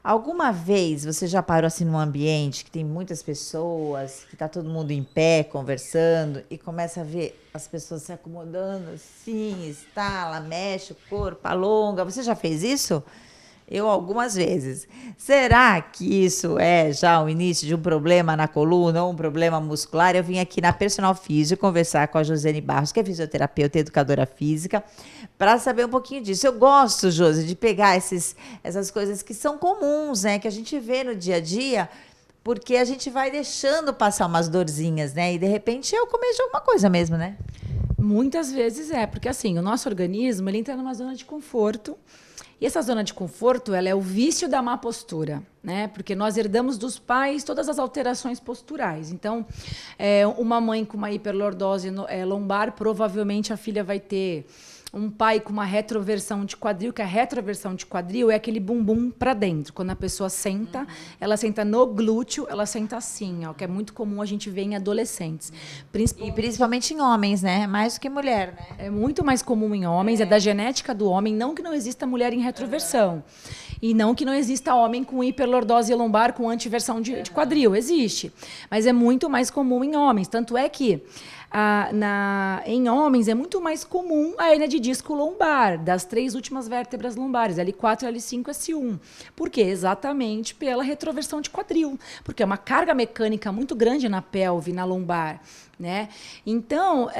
Alguma vez você já parou assim num ambiente que tem muitas pessoas, que tá todo mundo em pé conversando e começa a ver as pessoas se acomodando assim, estala, mexe o corpo, alonga. Você já fez isso? Eu algumas vezes. Será que isso é já o início de um problema na coluna ou um problema muscular? Eu vim aqui na Personal Físio conversar com a Josiane Barros, que é fisioterapeuta e educadora física, para saber um pouquinho disso. Eu gosto, Josi, de pegar essas coisas que são comuns, né? Que a gente vê no dia a dia, porque a gente vai deixando passar umas dorzinhas, né? E de repente eu começo alguma coisa mesmo, né? Muitas vezes porque assim, o nosso organismo ele entra numa zona de conforto. E essa zona de conforto, ela é o vício da má postura, né? Porque nós herdamos dos pais todas as alterações posturais. Então, uma mãe com uma hiperlordose lombar, provavelmente a filha vai ter um pai com uma retroversão de quadril, que a retroversão de quadril é aquele bumbum para dentro. Quando a pessoa senta, ela senta no glúteo, ela senta assim, ó, que é muito comum a gente ver em adolescentes. E principalmente em homens, né? Mais do que mulher, né? É muito mais comum em homens, é da genética do homem, não que não exista mulher em retroversão. E não que não exista homem com hiperlordose lombar com antiversão de quadril, existe. Mas é muito mais comum em homens. Tanto é que em homens é muito mais comum a hernia de disco lombar, das 3 últimas vértebras lombares, L4, L5, S1. Por quê? Exatamente pela retroversão de quadril, porque é uma carga mecânica muito grande na pelve, na lombar, né? Então,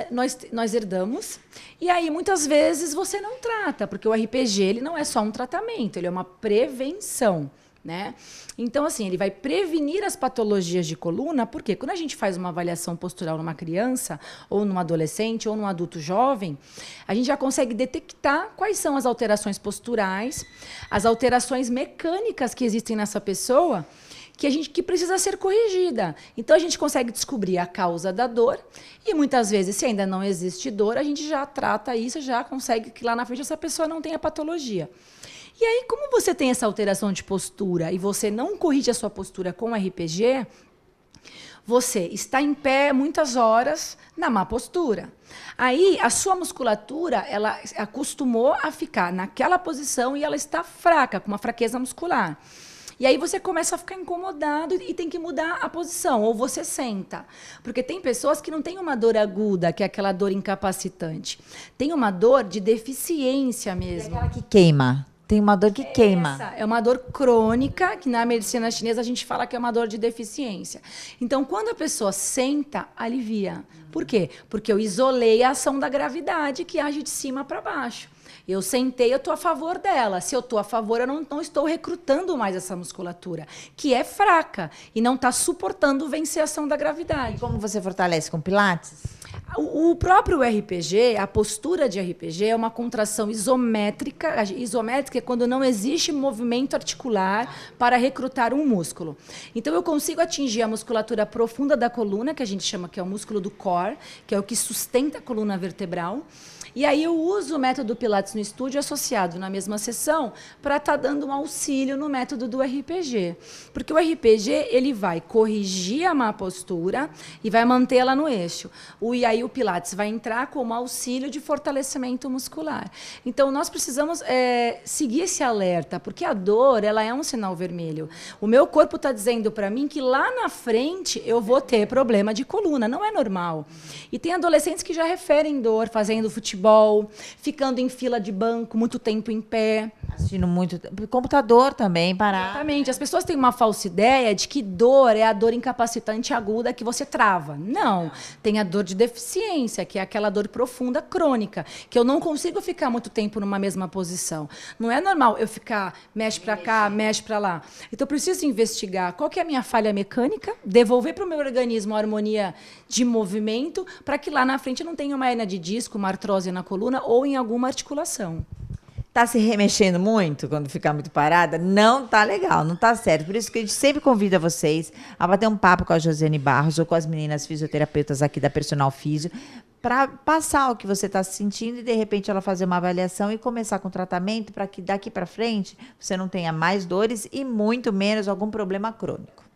nós herdamos, e aí muitas vezes você não trata, porque o RPG ele não é só um tratamento, ele é uma prevenção. Né? Então, assim, ele vai prevenir as patologias de coluna, porque quando a gente faz uma avaliação postural numa criança, ou num adolescente, ou num adulto jovem, a gente já consegue detectar quais são as alterações posturais, as alterações mecânicas que existem nessa pessoa, que precisa ser corrigida. Então, a gente consegue descobrir a causa da dor e, muitas vezes, se ainda não existe dor, a gente já trata isso, já consegue que lá na frente essa pessoa não tenha patologia. E aí, como você tem essa alteração de postura e você não corrige a sua postura com RPG, você está em pé muitas horas na má postura. Aí, a sua musculatura, ela acostumou a ficar naquela posição e ela está fraca, com uma fraqueza muscular. E aí você começa a ficar incomodado e tem que mudar a posição, ou você senta. Porque tem pessoas que não têm uma dor aguda, que é aquela dor incapacitante. Tem uma dor de deficiência mesmo. É aquela que queima. Tem uma dor que queima. Essa é uma dor crônica, que na medicina chinesa a gente fala que é uma dor de deficiência. Então, quando a pessoa senta, alivia. Por quê? Porque eu isolei a ação da gravidade que age de cima para baixo. Eu sentei, eu estou a favor dela. Se eu estou a favor, eu não estou recrutando mais essa musculatura, que é fraca e não está suportando vencer a ação da gravidade. E como você fortalece com Pilates? O próprio RPG, a postura de RPG é uma contração isométrica. Isométrica é quando não existe movimento articular para recrutar um músculo. Então, eu consigo atingir a musculatura profunda da coluna, que a gente chama que é o músculo do core, que é o que sustenta a coluna vertebral. E aí eu uso o método Pilates no estúdio associado na mesma sessão para estar dando um auxílio no método do RPG. Porque o RPG ele vai corrigir a má postura e vai mantê-la no eixo. E aí o Pilates vai entrar como auxílio de fortalecimento muscular. Então, nós precisamos seguir esse alerta, porque a dor ela é um sinal vermelho. O meu corpo está dizendo para mim que lá na frente eu vou ter problema de coluna. Não é normal. E tem adolescentes que já referem dor fazendo futebol, ficando em fila de banco, muito tempo em pé. Assistindo muito. Computador também, parar. Exatamente. As pessoas têm uma falsa ideia de que dor é a dor incapacitante aguda que você trava. Não. Tem a dor de deficiência, que é aquela dor profunda, crônica, que eu não consigo ficar muito tempo numa mesma posição. Não é normal eu ficar, mexe para cá, mexe para lá. Então, eu preciso investigar qual que é a minha falha mecânica, devolver para o meu organismo a harmonia de movimento, para que lá na frente eu não tenha uma hernia de disco, uma artrose na coluna ou em alguma articulação. Tá se remexendo muito quando ficar muito parada? Não tá legal, não tá certo. Por isso que a gente sempre convida vocês a bater um papo com a Josiane Barros ou com as meninas fisioterapeutas aqui da Personal Físio para passar o que você está sentindo e, de repente, ela fazer uma avaliação e começar com tratamento para que daqui para frente você não tenha mais dores e muito menos algum problema crônico.